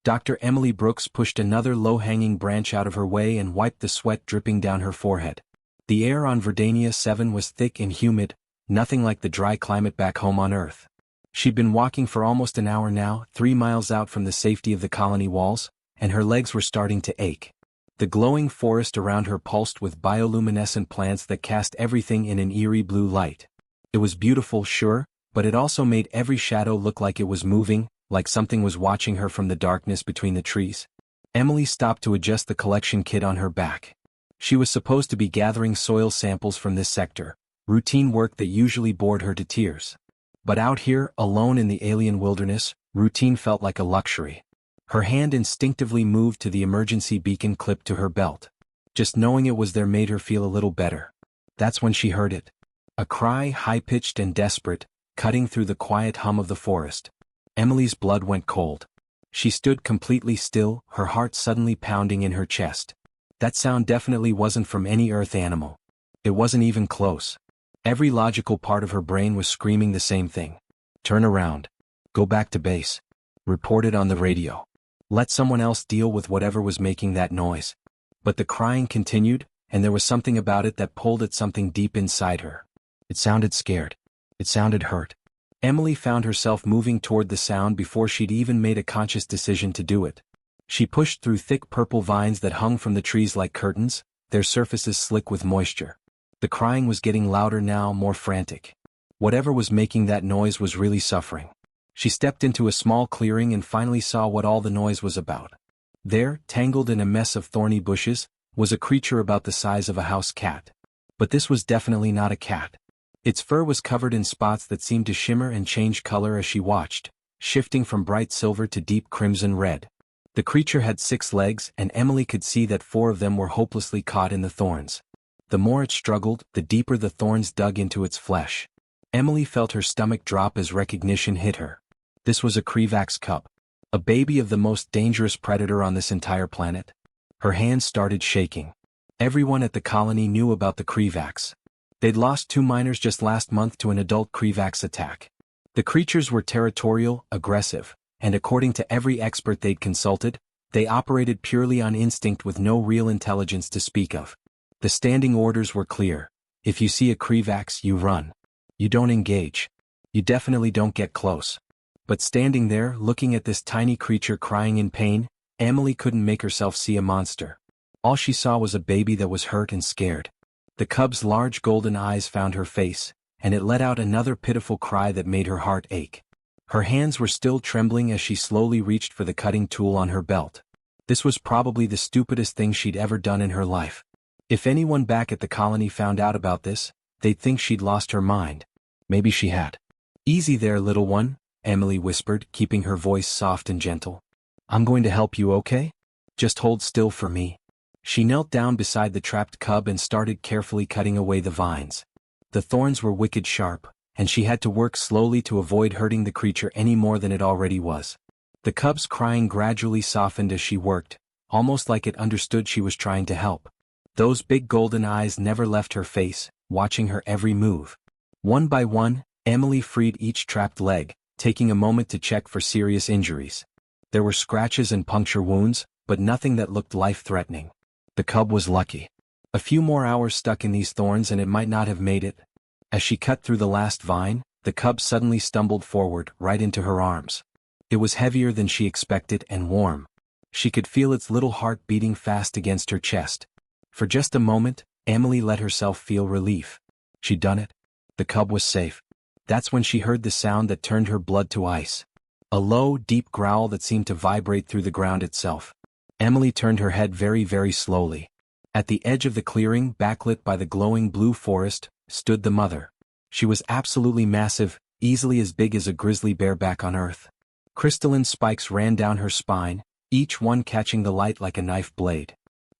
Dr. Emily Brooks pushed another low-hanging branch out of her way and wiped the sweat dripping down her forehead. The air on Verdania 7 was thick and humid, nothing like the dry climate back home on Earth. She'd been walking for almost an hour now, 3 miles out from the safety of the colony walls, and her legs were starting to ache. The glowing forest around her pulsed with bioluminescent plants that cast everything in an eerie blue light. It was beautiful, sure, but it also made every shadow look like it was moving, like something was watching her from the darkness between the trees. Emily stopped to adjust the collection kit on her back. She was supposed to be gathering soil samples from this sector, routine work that usually bored her to tears. But out here, alone in the alien wilderness, routine felt like a luxury. Her hand instinctively moved to the emergency beacon clipped to her belt. Just knowing it was there made her feel a little better. That's when she heard it. A cry, high-pitched and desperate, cutting through the quiet hum of the forest. Emily's blood went cold. She stood completely still, her heart suddenly pounding in her chest. That sound definitely wasn't from any Earth animal. It wasn't even close. Every logical part of her brain was screaming the same thing. Turn around. Go back to base. Report it on the radio. Let someone else deal with whatever was making that noise. But the crying continued, and there was something about it that pulled at something deep inside her. It sounded scared. It sounded hurt. Emily found herself moving toward the sound before she'd even made a conscious decision to do it. She pushed through thick purple vines that hung from the trees like curtains, their surfaces slick with moisture. The crying was getting louder now, more frantic. Whatever was making that noise was really suffering. She stepped into a small clearing and finally saw what all the noise was about. There, tangled in a mess of thorny bushes, was a creature about the size of a house cat. But this was definitely not a cat. Its fur was covered in spots that seemed to shimmer and change color as she watched, shifting from bright silver to deep crimson red. The creature had 6 legs, and Emily could see that 4 of them were hopelessly caught in the thorns. The more it struggled, the deeper the thorns dug into its flesh. Emily felt her stomach drop as recognition hit her. This was a Krivax cub. A baby of the most dangerous predator on this entire planet. Her hands started shaking. Everyone at the colony knew about the Krivax. They'd lost 2 miners just last month to an adult Krivax attack. The creatures were territorial, aggressive, and according to every expert they'd consulted, they operated purely on instinct with no real intelligence to speak of. The standing orders were clear. If you see a Krivax, you run. You don't engage. You definitely don't get close. But standing there, looking at this tiny creature crying in pain, Emily couldn't make herself see a monster. All she saw was a baby that was hurt and scared. The cub's large golden eyes found her face, and it let out another pitiful cry that made her heart ache. Her hands were still trembling as she slowly reached for the cutting tool on her belt. This was probably the stupidest thing she'd ever done in her life. If anyone back at the colony found out about this, they'd think she'd lost her mind. Maybe she had. Easy there, little one, Emily whispered, keeping her voice soft and gentle. I'm going to help you, okay? Just hold still for me. She knelt down beside the trapped cub and started carefully cutting away the vines. The thorns were wicked sharp, and she had to work slowly to avoid hurting the creature any more than it already was. The cub's crying gradually softened as she worked, almost like it understood she was trying to help. Those big golden eyes never left her face, watching her every move. One by one, Emily freed each trapped leg, taking a moment to check for serious injuries. There were scratches and puncture wounds, but nothing that looked life-threatening. The cub was lucky. A few more hours stuck in these thorns and it might not have made it. As she cut through the last vine, the cub suddenly stumbled forward, right into her arms. It was heavier than she expected and warm. She could feel its little heart beating fast against her chest. For just a moment, Emily let herself feel relief. She'd done it. The cub was safe. That's when she heard the sound that turned her blood to ice. A low, deep growl that seemed to vibrate through the ground itself. Emily turned her head very, very slowly. At the edge of the clearing, backlit by the glowing blue forest, stood the mother. She was absolutely massive, easily as big as a grizzly bear back on Earth. Crystalline spikes ran down her spine, each one catching the light like a knife blade.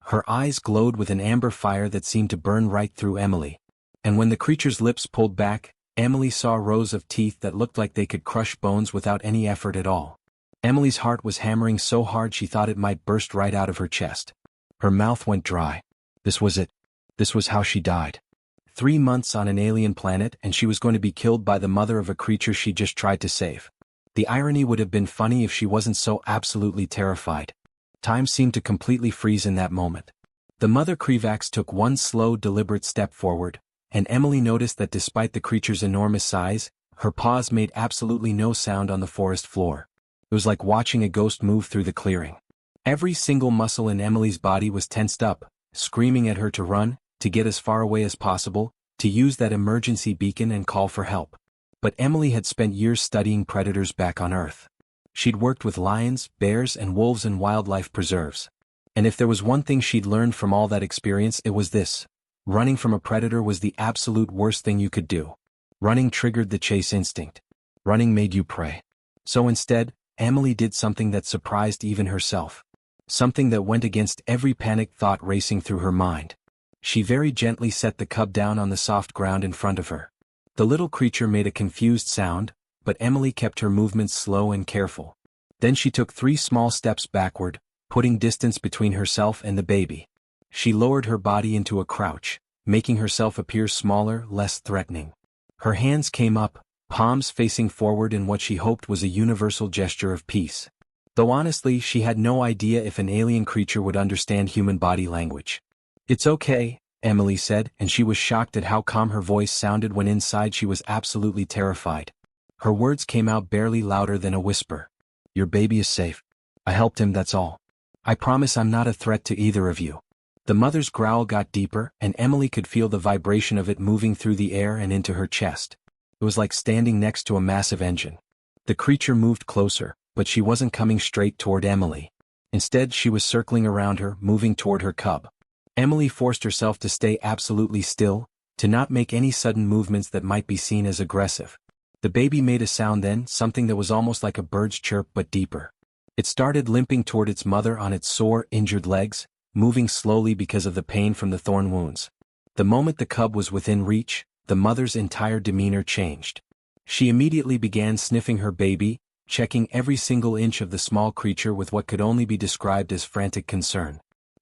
Her eyes glowed with an amber fire that seemed to burn right through Emily. And when the creature's lips pulled back, Emily saw rows of teeth that looked like they could crush bones without any effort at all. Emily's heart was hammering so hard she thought it might burst right out of her chest. Her mouth went dry. This was it. This was how she died. 3 months on an alien planet and she was going to be killed by the mother of a creature she just tried to save. The irony would have been funny if she wasn't so absolutely terrified. Time seemed to completely freeze in that moment. The mother Krivax took one slow, deliberate step forward, and Emily noticed that despite the creature's enormous size, her paws made absolutely no sound on the forest floor. It was like watching a ghost move through the clearing. Every single muscle in Emily's body was tensed up, screaming at her to run, to get as far away as possible, to use that emergency beacon and call for help. But Emily had spent years studying predators back on Earth. She'd worked with lions, bears, and wolves in wildlife preserves. And if there was one thing she'd learned from all that experience, it was this: running from a predator was the absolute worst thing you could do. Running triggered the chase instinct. Running made you prey. So instead, Emily did something that surprised even herself. Something that went against every panicked thought racing through her mind. She very gently set the cub down on the soft ground in front of her. The little creature made a confused sound, but Emily kept her movements slow and careful. Then she took 3 small steps backward, putting distance between herself and the baby. She lowered her body into a crouch, making herself appear smaller, less threatening. Her hands came up, palms facing forward in what she hoped was a universal gesture of peace. Though honestly, she had no idea if an alien creature would understand human body language. "It's okay," Emily said, and she was shocked at how calm her voice sounded when inside she was absolutely terrified. Her words came out barely louder than a whisper. "Your baby is safe. I helped him, that's all. I promise I'm not a threat to either of you." The mother's growl got deeper, and Emily could feel the vibration of it moving through the air and into her chest. It was like standing next to a massive engine. The creature moved closer, but she wasn't coming straight toward Emily. Instead, she was circling around her, moving toward her cub. Emily forced herself to stay absolutely still, to not make any sudden movements that might be seen as aggressive. The baby made a sound then, something that was almost like a bird's chirp but deeper. It started limping toward its mother on its sore, injured legs, moving slowly because of the pain from the thorn wounds. The moment the cub was within reach, the mother's entire demeanor changed. She immediately began sniffing her baby, checking every single inch of the small creature with what could only be described as frantic concern.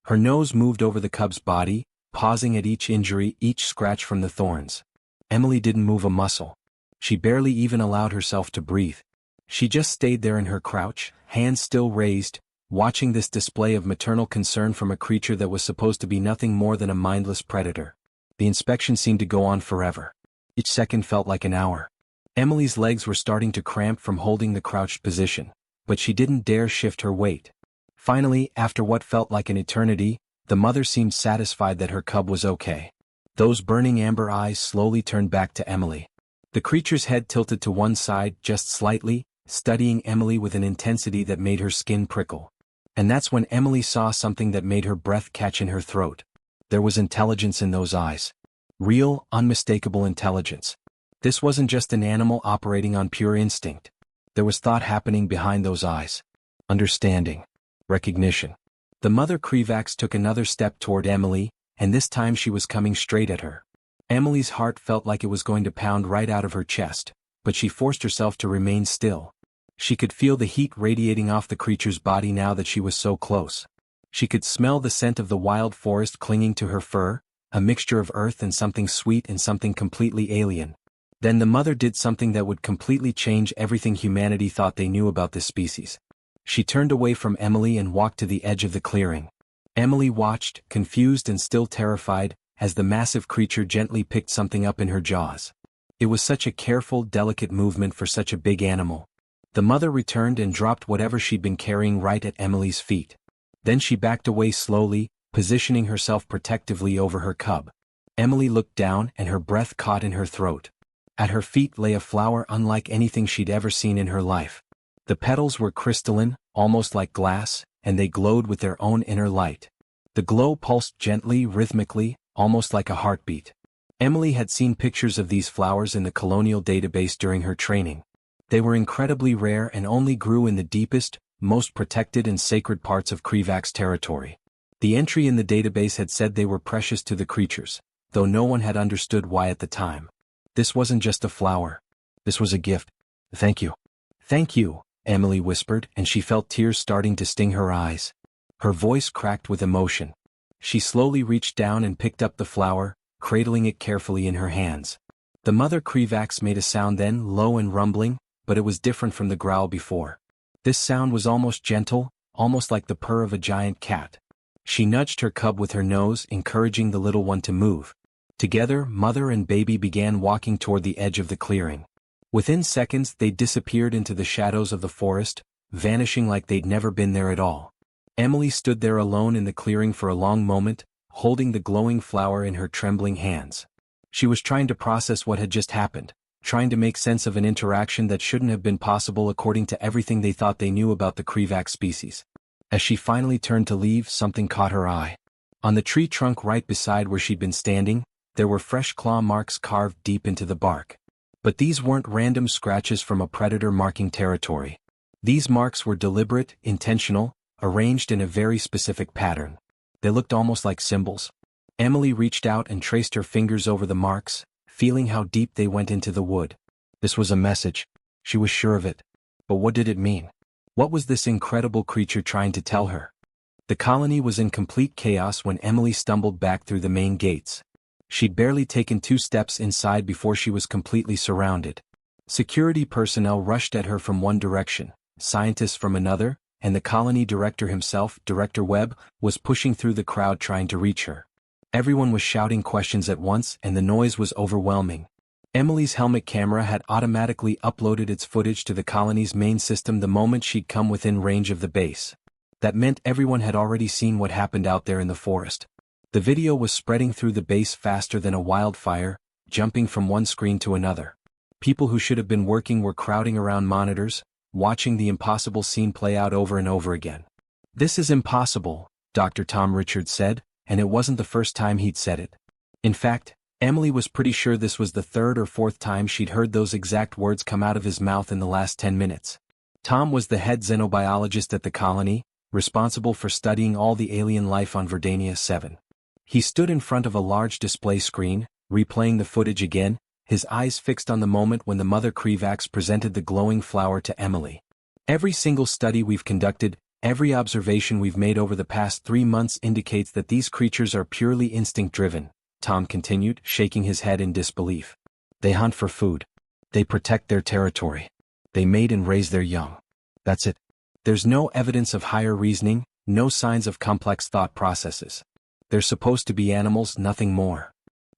Her nose moved over the cub's body, pausing at each injury, each scratch from the thorns. Emily didn't move a muscle. She barely even allowed herself to breathe. She just stayed there in her crouch, hands still raised, watching this display of maternal concern from a creature that was supposed to be nothing more than a mindless predator. The inspection seemed to go on forever. Each second felt like an hour. Emily's legs were starting to cramp from holding the crouched position, but she didn't dare shift her weight. Finally, after what felt like an eternity, the mother seemed satisfied that her cub was okay. Those burning amber eyes slowly turned back to Emily. The creature's head tilted to one side just slightly, studying Emily with an intensity that made her skin prickle. And that's when Emily saw something that made her breath catch in her throat. There was intelligence in those eyes. Real, unmistakable intelligence. This wasn't just an animal operating on pure instinct. There was thought happening behind those eyes. Understanding. Recognition. The mother Krivax took another step toward Emily, and this time she was coming straight at her. Emily's heart felt like it was going to pound right out of her chest, but she forced herself to remain still. She could feel the heat radiating off the creature's body now that she was so close. She could smell the scent of the wild forest clinging to her fur, a mixture of earth and something sweet and something completely alien. Then the mother did something that would completely change everything humanity thought they knew about this species. She turned away from Emily and walked to the edge of the clearing. Emily watched, confused and still terrified, as the massive creature gently picked something up in her jaws. It was such a careful, delicate movement for such a big animal. The mother returned and dropped whatever she'd been carrying right at Emily's feet. Then she backed away slowly, positioning herself protectively over her cub. Emily looked down and her breath caught in her throat. At her feet lay a flower unlike anything she'd ever seen in her life. The petals were crystalline, almost like glass, and they glowed with their own inner light. The glow pulsed gently, rhythmically, almost like a heartbeat. Emily had seen pictures of these flowers in the colonial database during her training. They were incredibly rare and only grew in the deepest, most protected and sacred parts of Krivax territory. The entry in the database had said they were precious to the creatures, though no one had understood why at the time. This wasn't just a flower. This was a gift. "Thank you." "Thank you," Emily whispered, and she felt tears starting to sting her eyes. Her voice cracked with emotion. She slowly reached down and picked up the flower, cradling it carefully in her hands. The mother Krivax made a sound then, low and rumbling, but it was different from the growl before. This sound was almost gentle, almost like the purr of a giant cat. She nudged her cub with her nose, encouraging the little one to move. Together, mother and baby began walking toward the edge of the clearing. Within seconds, they disappeared into the shadows of the forest, vanishing like they'd never been there at all. Emily stood there alone in the clearing for a long moment, holding the glowing flower in her trembling hands. She was trying to process what had just happened, trying to make sense of an interaction that shouldn't have been possible according to everything they thought they knew about the Krivax species. As she finally turned to leave, something caught her eye. On the tree trunk right beside where she'd been standing, there were fresh claw marks carved deep into the bark. But these weren't random scratches from a predator marking territory. These marks were deliberate, intentional, arranged in a very specific pattern. They looked almost like symbols. Emily reached out and traced her fingers over the marks, feeling how deep they went into the wood. This was a message. She was sure of it. But what did it mean? What was this incredible creature trying to tell her? The colony was in complete chaos when Emily stumbled back through the main gates. She'd barely taken 2 steps inside before she was completely surrounded. Security personnel rushed at her from one direction, scientists from another, and the colony director himself, Director Webb, was pushing through the crowd trying to reach her. Everyone was shouting questions at once and the noise was overwhelming. Emily's helmet camera had automatically uploaded its footage to the colony's main system the moment she'd come within range of the base. That meant everyone had already seen what happened out there in the forest. The video was spreading through the base faster than a wildfire, jumping from one screen to another. People who should have been working were crowding around monitors, watching the impossible scene play out over and over again. "This is impossible," Dr. Tom Richards said, and it wasn't the first time he'd said it. In fact, Emily was pretty sure this was the 3rd or 4th time she'd heard those exact words come out of his mouth in the last 10 minutes. Tom was the head xenobiologist at the colony, responsible for studying all the alien life on Verdania 7. He stood in front of a large display screen, replaying the footage again, his eyes fixed on the moment when the mother Krivax presented the glowing flower to Emily. "Every single study we've conducted, every observation we've made over the past 3 months indicates that these creatures are purely instinct-driven," Tom continued, shaking his head in disbelief. "They hunt for food. They protect their territory. They mate and raise their young. That's it. There's no evidence of higher reasoning, no signs of complex thought processes. They're supposed to be animals, nothing more."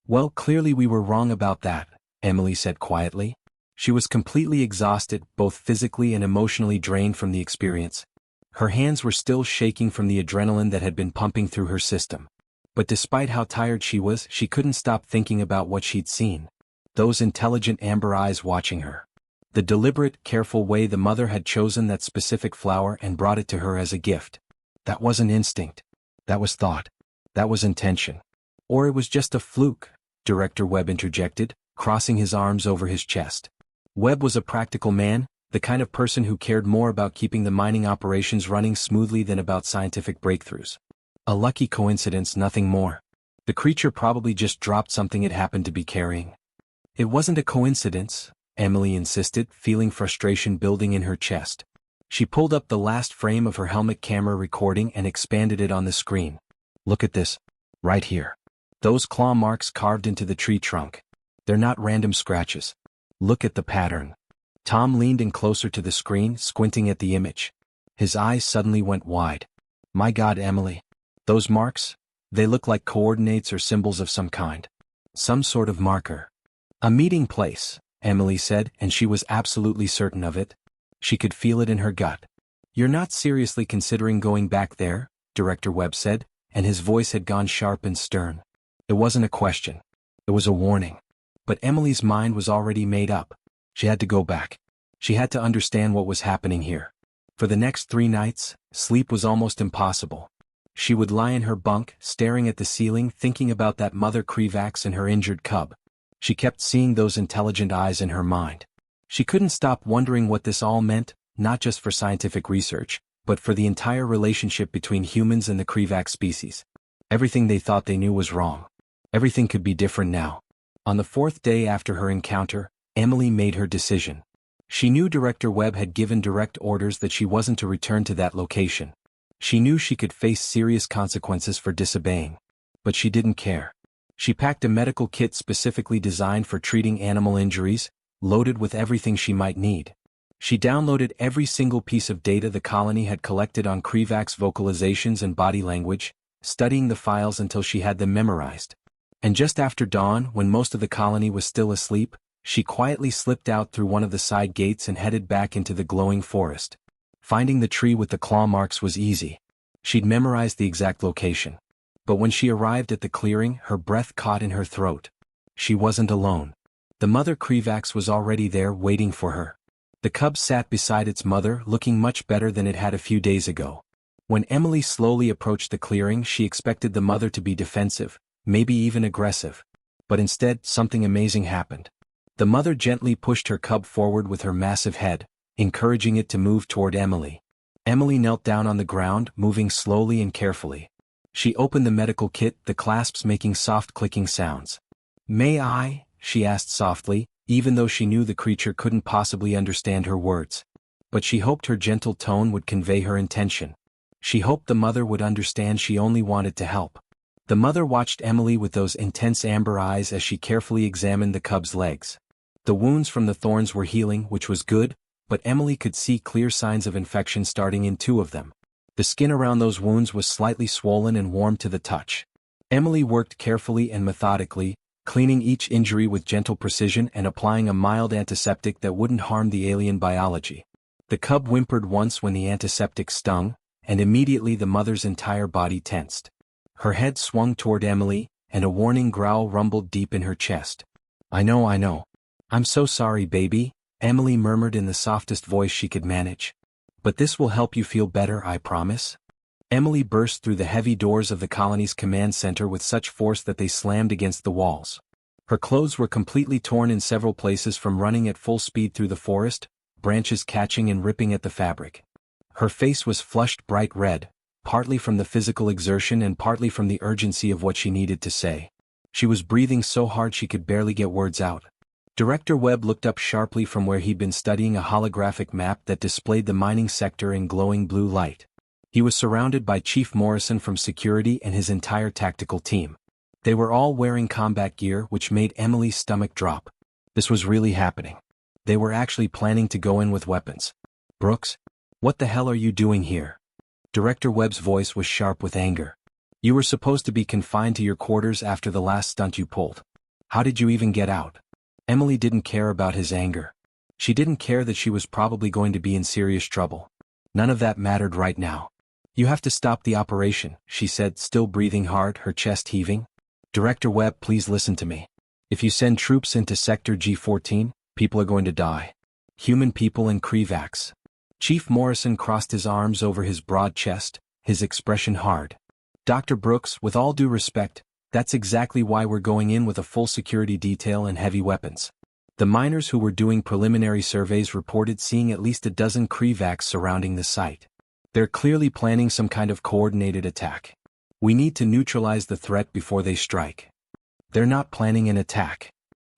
"Well, clearly we were wrong about that," Emily said quietly. She was completely exhausted, both physically and emotionally drained from the experience. Her hands were still shaking from the adrenaline that had been pumping through her system. But despite how tired she was, she couldn't stop thinking about what she'd seen. Those intelligent amber eyes watching her. The deliberate, careful way the mother had chosen that specific flower and brought it to her as a gift. That wasn't instinct. That was thought. That was intention. Or it was just a fluke, Director Webb interjected, crossing his arms over his chest. Webb was a practical man, the kind of person who cared more about keeping the mining operations running smoothly than about scientific breakthroughs. A lucky coincidence, nothing more. The creature probably just dropped something it happened to be carrying. "It wasn't a coincidence," Emily insisted, feeling frustration building in her chest. She pulled up the last frame of her helmet camera recording and expanded it on the screen. "Look at this. Right here. Those claw marks carved into the tree trunk. They're not random scratches. Look at the pattern." Tom leaned in closer to the screen, squinting at the image. His eyes suddenly went wide. "My God, Emily. Those marks? They look like coordinates or symbols of some kind. Some sort of marker." "A meeting place," Emily said, and she was absolutely certain of it. She could feel it in her gut. "You're not seriously considering going back there?" Director Webb said, and his voice had gone sharp and stern. It wasn't a question. It was a warning. But Emily's mind was already made up. She had to go back. She had to understand what was happening here. For the next 3 nights, sleep was almost impossible. She would lie in her bunk, staring at the ceiling, thinking about that mother Krivax and her injured cub. She kept seeing those intelligent eyes in her mind. She couldn't stop wondering what this all meant, not just for scientific research, but for the entire relationship between humans and the Krivax species. Everything they thought they knew was wrong. Everything could be different now. On the 4th day after her encounter, Emily made her decision. She knew Director Webb had given direct orders that she wasn't to return to that location. She knew she could face serious consequences for disobeying. But she didn't care. She packed a medical kit specifically designed for treating animal injuries, loaded with everything she might need. She downloaded every single piece of data the colony had collected on Krivak's vocalizations and body language, studying the files until she had them memorized. And just after dawn, when most of the colony was still asleep, she quietly slipped out through one of the side gates and headed back into the glowing forest. Finding the tree with the claw marks was easy. She'd memorized the exact location. But when she arrived at the clearing, her breath caught in her throat. She wasn't alone. The mother Krivaks was already there waiting for her. The cub sat beside its mother, looking much better than it had a few days ago. When Emily slowly approached the clearing, she expected the mother to be defensive, maybe even aggressive. But instead, something amazing happened. The mother gently pushed her cub forward with her massive head, encouraging it to move toward Emily. Emily knelt down on the ground, moving slowly and carefully. She opened the medical kit, the clasps making soft clicking sounds. "May I?" she asked softly, even though she knew the creature couldn't possibly understand her words. But she hoped her gentle tone would convey her intention. She hoped the mother would understand she only wanted to help. The mother watched Emily with those intense amber eyes as she carefully examined the cub's legs. The wounds from the thorns were healing, which was good, but Emily could see clear signs of infection starting in 2 of them. The skin around those wounds was slightly swollen and warm to the touch. Emily worked carefully and methodically, cleaning each injury with gentle precision and applying a mild antiseptic that wouldn't harm the alien biology. The cub whimpered once when the antiseptic stung, and immediately the mother's entire body tensed. Her head swung toward Emily, and a warning growl rumbled deep in her chest. I know. I'm so sorry, baby," Emily murmured in the softest voice she could manage. "But this will help you feel better, I promise." Emily burst through the heavy doors of the colony's command center with such force that they slammed against the walls. Her clothes were completely torn in several places from running at full speed through the forest, branches catching and ripping at the fabric. Her face was flushed bright red, partly from the physical exertion and partly from the urgency of what she needed to say. She was breathing so hard she could barely get words out. Director Webb looked up sharply from where he'd been studying a holographic map that displayed the mining sector in glowing blue light. He was surrounded by Chief Morrison from security and his entire tactical team. They were all wearing combat gear, which made Emily's stomach drop. This was really happening. They were actually planning to go in with weapons. "Brooks, what the hell are you doing here?" Director Webb's voice was sharp with anger. "You were supposed to be confined to your quarters after the last stunt you pulled. How did you even get out?" Emily didn't care about his anger. She didn't care that she was probably going to be in serious trouble. None of that mattered right now. "You have to stop the operation," she said, still breathing hard, her chest heaving. "Director Webb, please listen to me. If you send troops into Sector G14, people are going to die. Human people and Krivaks." Chief Morrison crossed his arms over his broad chest, his expression hard. "Dr. Brooks, with all due respect, that's exactly why we're going in with a full security detail and heavy weapons." The miners who were doing preliminary surveys reported seeing at least a dozen Krivaks surrounding the site. "They're clearly planning some kind of coordinated attack. We need to neutralize the threat before they strike." "They're not planning an attack,"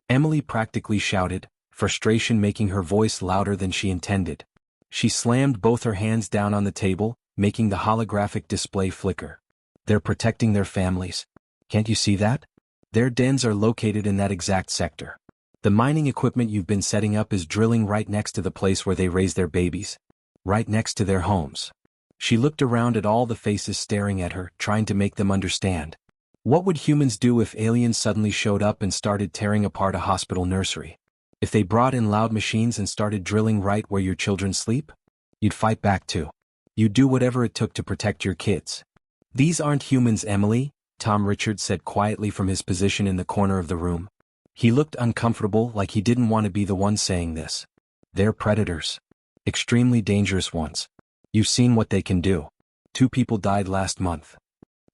Emily practically shouted, frustration making her voice louder than she intended. She slammed both her hands down on the table, making the holographic display flicker. "They're protecting their families. Can't you see that? Their dens are located in that exact sector. The mining equipment you've been setting up is drilling right next to the place where they raise their babies. Right next to their homes." She looked around at all the faces staring at her, trying to make them understand. What would humans do if aliens suddenly showed up and started tearing apart a hospital nursery? If they brought in loud machines and started drilling right where your children sleep? You'd fight back too. You'd do whatever it took to protect your kids. "These aren't humans, Emily," Tom Richards said quietly from his position in the corner of the room. He looked uncomfortable, like he didn't want to be the one saying this. "They're predators. Extremely dangerous ones. You've seen what they can do. 2 people died last month."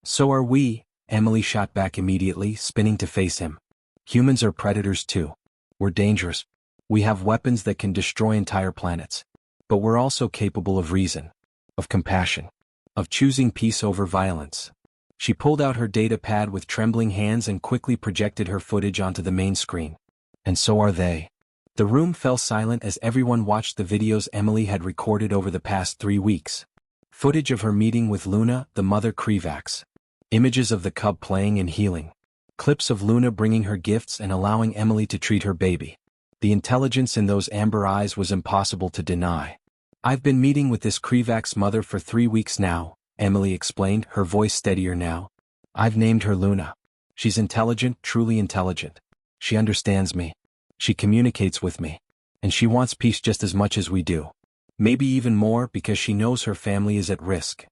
"So are we," Emily shot back immediately, spinning to face him. "Humans are predators too. We're dangerous. We have weapons that can destroy entire planets. But we're also capable of reason, of compassion, of choosing peace over violence." She pulled out her data pad with trembling hands and quickly projected her footage onto the main screen. "And so are they." The room fell silent as everyone watched the videos Emily had recorded over the past 3 weeks. Footage of her meeting with Luna, the mother Krivaks. Images of the cub playing and healing. Clips of Luna bringing her gifts and allowing Emily to treat her baby. The intelligence in those amber eyes was impossible to deny. I've been meeting with this Krivak's mother for 3 weeks now, Emily explained, her voice steadier now. I've named her Luna. She's intelligent, truly intelligent. She understands me. She communicates with me. And she wants peace just as much as we do. Maybe even more because she knows her family is at risk.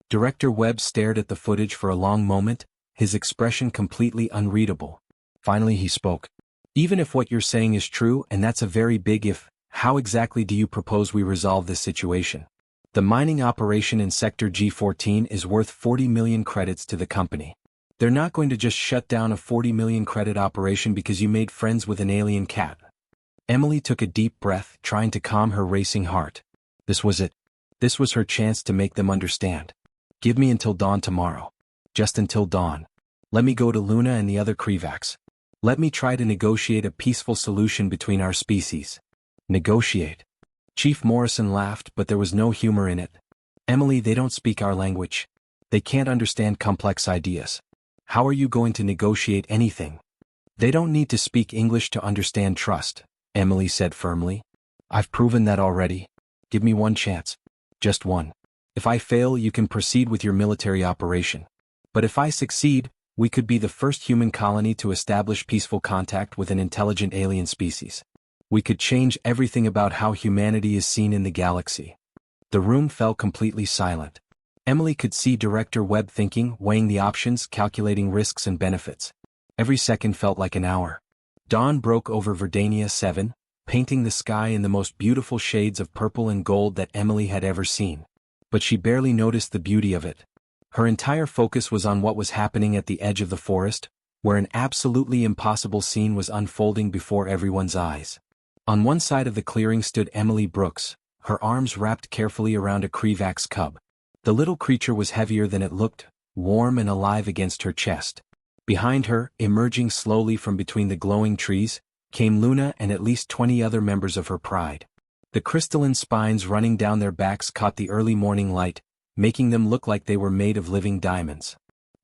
Director Webb stared at the footage for a long moment, his expression completely unreadable. Finally he spoke. Even if what you're saying is true, and that's a very big if, how exactly do you propose we resolve this situation? The mining operation in Sector G14 is worth 40 million credits to the company. They're not going to just shut down a 40 million credit operation because you made friends with an alien cat. Emily took a deep breath, trying to calm her racing heart. This was it. This was her chance to make them understand. Give me until dawn tomorrow. Just until dawn. Let me go to Luna and the other Krivaks. Let me try to negotiate a peaceful solution between our species. Negotiate. Chief Morrison laughed, but there was no humor in it. Emily, they don't speak our language. They can't understand complex ideas. How are you going to negotiate anything? They don't need to speak English to understand trust, Emily said firmly. I've proven that already. Give me one chance. Just one. If I fail, you can proceed with your military operation. But if I succeed, we could be the first human colony to establish peaceful contact with an intelligent alien species. We could change everything about how humanity is seen in the galaxy. The room fell completely silent. Emily could see Director Webb thinking, weighing the options, calculating risks and benefits. Every second felt like an hour. Dawn broke over Verdania 7, painting the sky in the most beautiful shades of purple and gold that Emily had ever seen. But she barely noticed the beauty of it. Her entire focus was on what was happening at the edge of the forest, where an absolutely impossible scene was unfolding before everyone's eyes. On one side of the clearing stood Emily Brooks, her arms wrapped carefully around a Krivak's cub. The little creature was heavier than it looked, warm and alive against her chest. Behind her, emerging slowly from between the glowing trees, came Luna and at least 20 other members of her pride. The crystalline spines running down their backs caught the early morning light, making them look like they were made of living diamonds.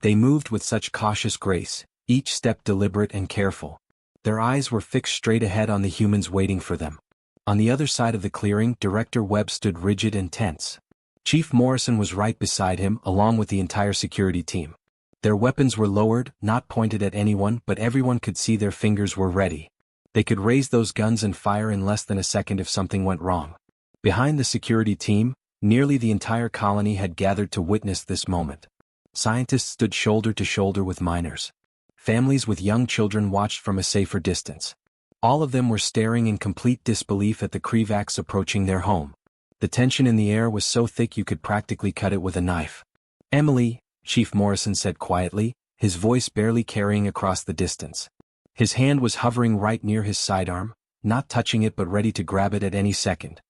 They moved with such cautious grace, each step deliberate and careful. Their eyes were fixed straight ahead on the humans waiting for them. On the other side of the clearing, Director Webb stood rigid and tense. Chief Morrison was right beside him, along with the entire security team. Their weapons were lowered, not pointed at anyone, but everyone could see their fingers were ready. They could raise those guns and fire in less than a second if something went wrong. Behind the security team, nearly the entire colony had gathered to witness this moment. Scientists stood shoulder to shoulder with miners. Families with young children watched from a safer distance. All of them were staring in complete disbelief at the Krivaks approaching their home. The tension in the air was so thick you could practically cut it with a knife. Emily, Chief Morrison said quietly, his voice barely carrying across the distance. His hand was hovering right near his sidearm, not touching it but ready to grab it at any second.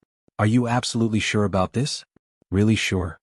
Are you absolutely sure about this? Really sure?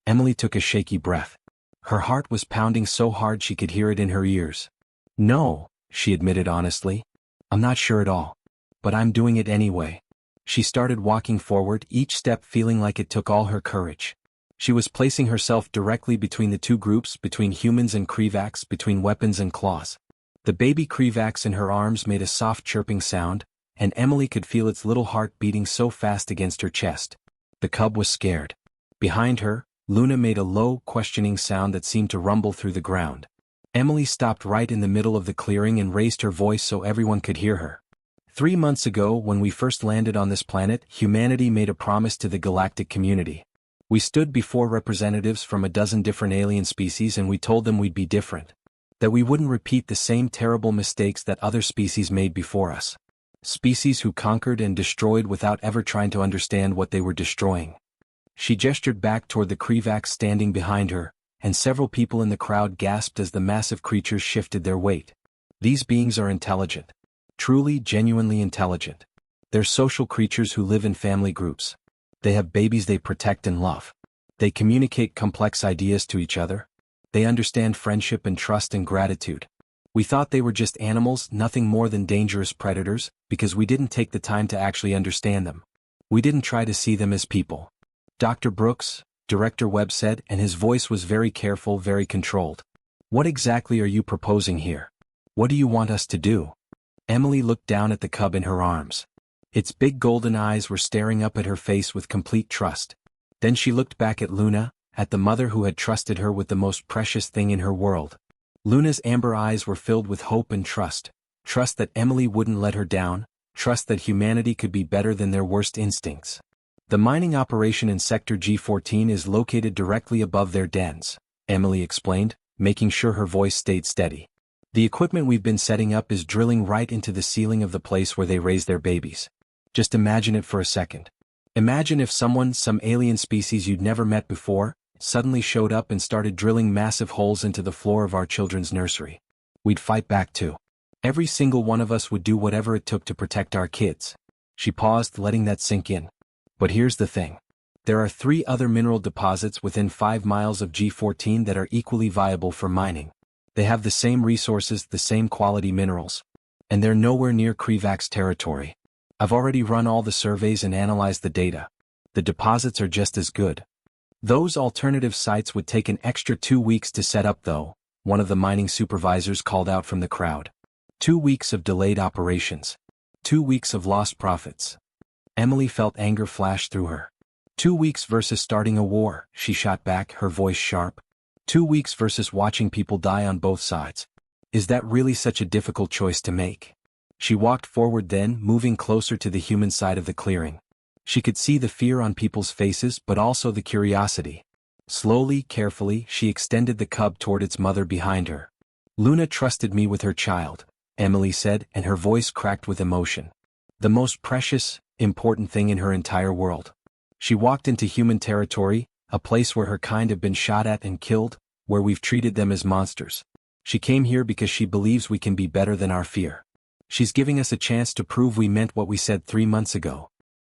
Emily took a shaky breath. Her heart was pounding so hard she could hear it in her ears. No, she admitted honestly. I'm not sure at all. But I'm doing it anyway. She started walking forward, each step feeling like it took all her courage. She was placing herself directly between the two groups, between humans and Krivaks, between weapons and claws. The baby Krivaks in her arms made a soft chirping sound, and Emily could feel its little heart beating so fast against her chest. The cub was scared. Behind her, Luna made a low, questioning sound that seemed to rumble through the ground. Emily stopped right in the middle of the clearing and raised her voice so everyone could hear her. 3 months ago, when we first landed on this planet, humanity made a promise to the galactic community. We stood before representatives from a dozen different alien species and we told them we'd be different. That we wouldn't repeat the same terrible mistakes that other species made before us. Species who conquered and destroyed without ever trying to understand what they were destroying. She gestured back toward the Krivaks standing behind her, and several people in the crowd gasped as the massive creatures shifted their weight. These beings are intelligent. Truly, genuinely intelligent. They're social creatures who live in family groups. They have babies they protect and love. They communicate complex ideas to each other. They understand friendship and trust and gratitude. We thought they were just animals, nothing more than dangerous predators, because we didn't take the time to actually understand them. We didn't try to see them as people. Dr. Brooks, Director Webb said, and his voice was very careful, very controlled. What exactly are you proposing here? What do you want us to do? Emily looked down at the cub in her arms. Its big golden eyes were staring up at her face with complete trust. Then she looked back at Luna, at the mother who had trusted her with the most precious thing in her world. Luna's amber eyes were filled with hope and trust. Trust that Emily wouldn't let her down, trust that humanity could be better than their worst instincts. The mining operation in Sector G14 is located directly above their dens, Emily explained, making sure her voice stayed steady. The equipment we've been setting up is drilling right into the ceiling of the place where they raise their babies. Just imagine it for a second. Imagine if someone, some alien species you'd never met before, suddenly showed up and started drilling massive holes into the floor of our children's nursery. We'd fight back too. Every single one of us would do whatever it took to protect our kids. She paused, letting that sink in. But here's the thing. There are 3 other mineral deposits within 5 miles of G14 that are equally viable for mining. They have the same resources, the same quality minerals. And they're nowhere near Krivak's territory. I've already run all the surveys and analyzed the data. The deposits are just as good. Those alternative sites would take an extra 2 weeks to set up though, one of the mining supervisors called out from the crowd. 2 weeks of delayed operations. 2 weeks of lost profits. Emily felt anger flash through her. 2 weeks versus starting a war, she shot back, her voice sharp. 2 weeks versus watching people die on both sides. Is that really such a difficult choice to make? She walked forward then, moving closer to the human side of the clearing. She could see the fear on people's faces but also the curiosity. Slowly, carefully, she extended the cub toward its mother behind her. Luna trusted me with her child, Emily said, and her voice cracked with emotion. The most precious, important thing in her entire world. She walked into human territory, a place where her kind have been shot at and killed, where we've treated them as monsters. She came here because she believes we can be better than our fear. She's giving us a chance to prove we meant what we said 3 months ago.